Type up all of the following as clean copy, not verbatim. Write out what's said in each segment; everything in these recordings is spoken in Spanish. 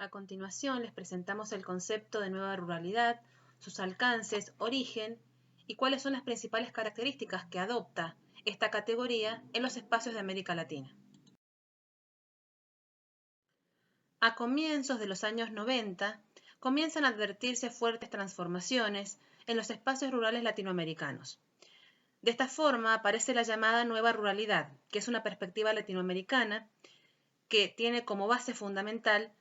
A continuación les presentamos el concepto de nueva ruralidad, sus alcances, origen y cuáles son las principales características que adopta esta categoría en los espacios de América Latina. A comienzos de los años 90, comienzan a advertirse fuertes transformaciones en los espacios rurales latinoamericanos. De esta forma aparece la llamada nueva ruralidad, que es una perspectiva latinoamericana que tiene como base fundamental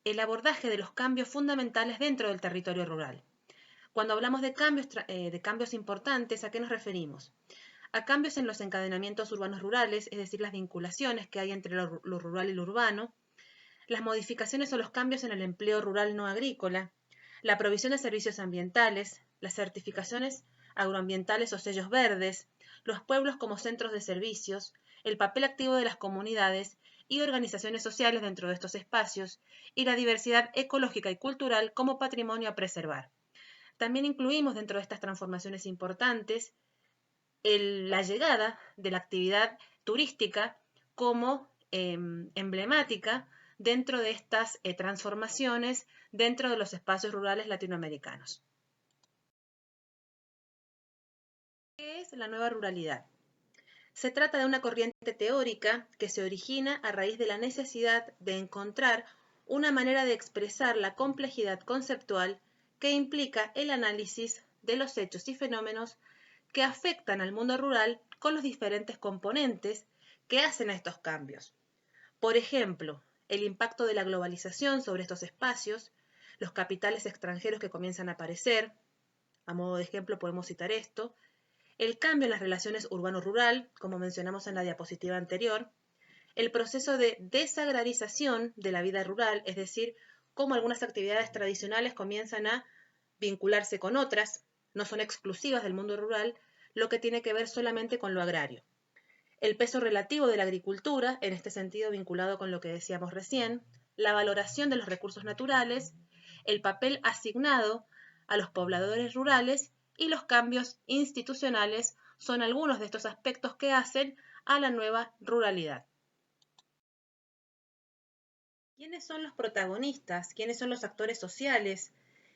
el abordaje de los cambios fundamentales dentro del territorio rural. Cuando hablamos de cambios importantes, ¿a qué nos referimos? A cambios en los encadenamientos urbanos rurales, es decir, las vinculaciones que hay entre lo rural y lo urbano, las modificaciones o los cambios en el empleo rural no agrícola, la provisión de servicios ambientales, las certificaciones agroambientales o sellos verdes, los pueblos como centros de servicios, el papel activo de las comunidades y organizaciones sociales dentro de estos espacios, y la diversidad ecológica y cultural como patrimonio a preservar. También incluimos dentro de estas transformaciones importantes la llegada de la actividad turística como emblemática dentro de estas transformaciones dentro de los espacios rurales latinoamericanos. ¿Qué es la nueva ruralidad? Se trata de una corriente teórica que se origina a raíz de la necesidad de encontrar una manera de expresar la complejidad conceptual que implica el análisis de los hechos y fenómenos que afectan al mundo rural con los diferentes componentes que hacen a estos cambios. Por ejemplo, el impacto de la globalización sobre estos espacios, los capitales extranjeros que comienzan a aparecer, a modo de ejemplo podemos citar esto, el cambio en las relaciones urbano-rural, como mencionamos en la diapositiva anterior, el proceso de desagrarización de la vida rural, es decir, cómo algunas actividades tradicionales comienzan a vincularse con otras, no son exclusivas del mundo rural, lo que tiene que ver solamente con lo agrario. El peso relativo de la agricultura, en este sentido vinculado con lo que decíamos recién, la valoración de los recursos naturales, el papel asignado a los pobladores rurales y los cambios institucionales son algunos de estos aspectos que hacen a la nueva ruralidad. ¿Quiénes son los protagonistas? ¿Quiénes son los actores sociales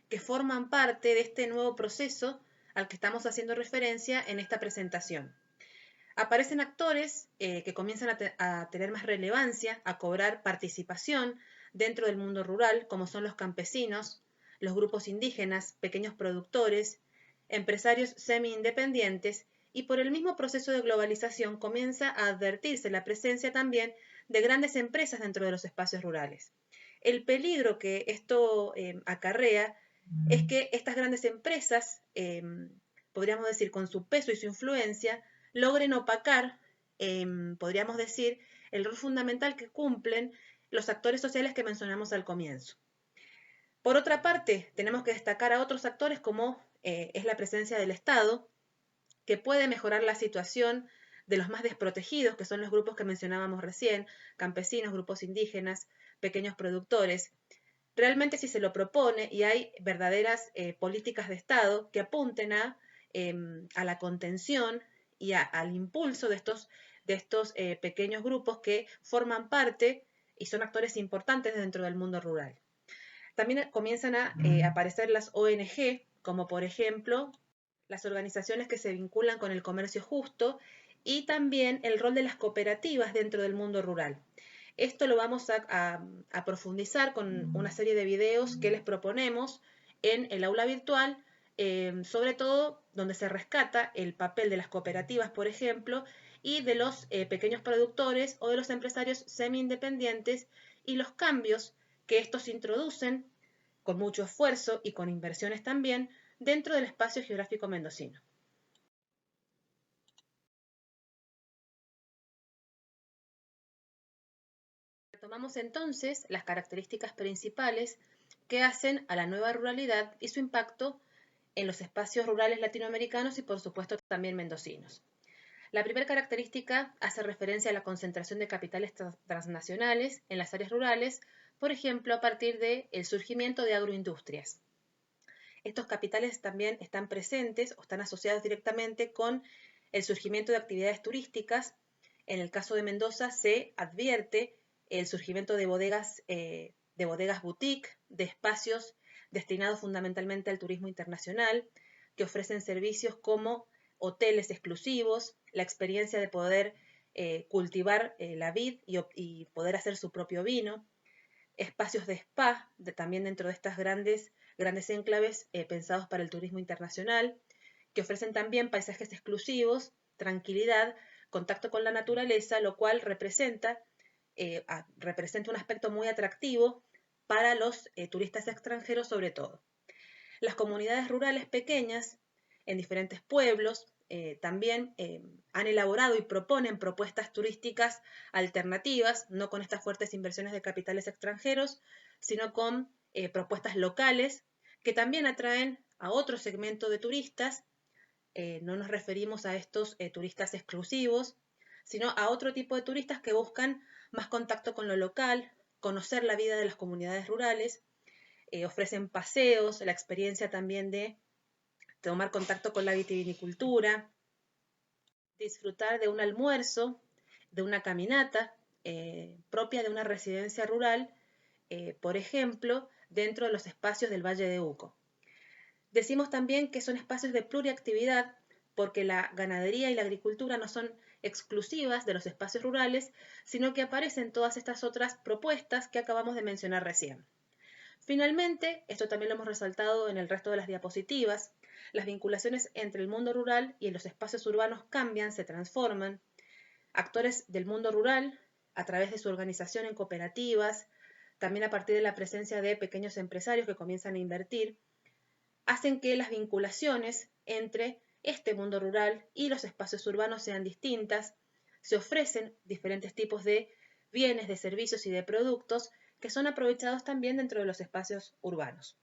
que forman parte de este nuevo proceso al que estamos haciendo referencia en esta presentación? Aparecen actores que comienzan a tener más relevancia, a cobrar participación dentro del mundo rural, como son los campesinos, los grupos indígenas, pequeños productores, empresarios semi-independientes, y por el mismo proceso de globalización comienza a advertirse la presencia también de grandes empresas dentro de los espacios rurales. El peligro que esto acarrea es que estas grandes empresas, podríamos decir, con su peso y su influencia, logren opacar, podríamos decir, el rol fundamental que cumplen los actores sociales que mencionamos al comienzo. Por otra parte, tenemos que destacar a otros actores como es la presencia del Estado, que puede mejorar la situación de los más desprotegidos, que son los grupos que mencionábamos recién, campesinos, grupos indígenas, pequeños productores. Realmente si se lo propone y hay verdaderas políticas de Estado que apunten a la contención y al impulso de estos pequeños grupos que forman parte y son actores importantes dentro del mundo rural. También comienzan a aparecer las ONG, como por ejemplo las organizaciones que se vinculan con el comercio justo y también el rol de las cooperativas dentro del mundo rural. Esto lo vamos a profundizar con una serie de videos que les proponemos en el aula virtual, sobre todo donde se rescata el papel de las cooperativas, por ejemplo, y de los pequeños productores o de los empresarios semi-independientes y los cambios que estos introducen con mucho esfuerzo y con inversiones también dentro del espacio geográfico mendocino. Retomamos entonces las características principales que hacen a la nueva ruralidad y su impacto en los espacios rurales latinoamericanos y por supuesto también mendocinos. La primera característica hace referencia a la concentración de capitales transnacionales en las áreas rurales, por ejemplo, a partir del surgimiento de agroindustrias. Estos capitales también están presentes o están asociados directamente con el surgimiento de actividades turísticas. En el caso de Mendoza se advierte el surgimiento de bodegas de de bodegas boutique, de espacios destinados fundamentalmente al turismo internacional, que ofrecen servicios como hoteles exclusivos, la experiencia de poder cultivar la vid y poder hacer su propio vino, espacios de spa, también dentro de estas grandes enclaves pensados para el turismo internacional, que ofrecen también paisajes exclusivos, tranquilidad, contacto con la naturaleza, lo cual representa un aspecto muy atractivo para los turistas extranjeros sobre todo. Las comunidades rurales pequeñas en diferentes pueblos también han elaborado y proponen propuestas turísticas alternativas, no con estas fuertes inversiones de capitales extranjeros, sino con propuestas locales que también atraen a otro segmento de turistas. No nos referimos a estos turistas exclusivos, sino a otro tipo de turistas que buscan más contacto con lo local, conocer la vida de las comunidades rurales, ofrecen paseos, la experiencia también de tomar contacto con la vitivinicultura, disfrutar de un almuerzo, de una caminata propia de una residencia rural, por ejemplo, dentro de los espacios del Valle de Uco. Decimos también que son espacios de pluriactividad porque la ganadería y la agricultura no son exclusivas de los espacios rurales, sino que aparecen todas estas otras propuestas que acabamos de mencionar recién. Finalmente, esto también lo hemos resaltado en el resto de las diapositivas, las vinculaciones entre el mundo rural y los espacios urbanos cambian, se transforman. Actores del mundo rural, a través de su organización en cooperativas, también a partir de la presencia de pequeños empresarios que comienzan a invertir, hacen que las vinculaciones entre este mundo rural y los espacios urbanos sean distintas, se ofrecen diferentes tipos de bienes, de servicios y de productos que son aprovechados también dentro de los espacios urbanos.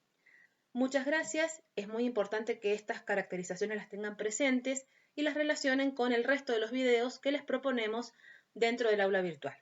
Muchas gracias, es muy importante que estas caracterizaciones las tengan presentes y las relacionen con el resto de los videos que les proponemos dentro del aula virtual.